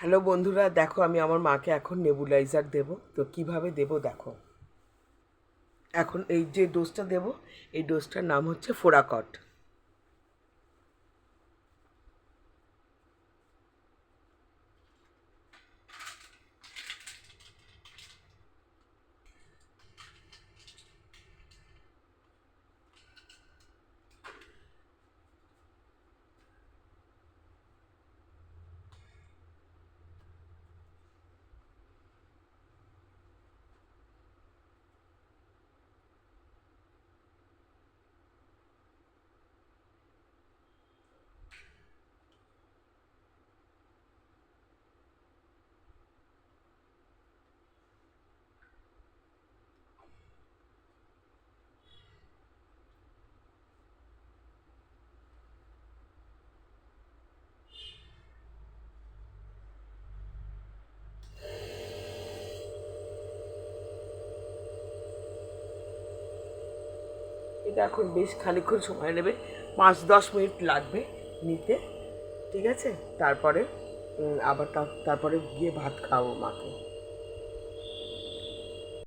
Hello বন্ধুরা, দেখো আমি আমার মাকে এখন নেবুলাইজার দেব। তো কিভাবে দেব দেখো। এখন এই যে ডোজটা দেব, এই ডোজটার নাম হচ্ছে ফোরাকট। এটা এখন বেশ খানিকক্ষণ সময় নেবে, 5-10 মিনিট লাগবে নিতে। ঠিক আছে, তারপরে আবার তারপরে গিয়ে ভাত খাওয়াবো মাকে।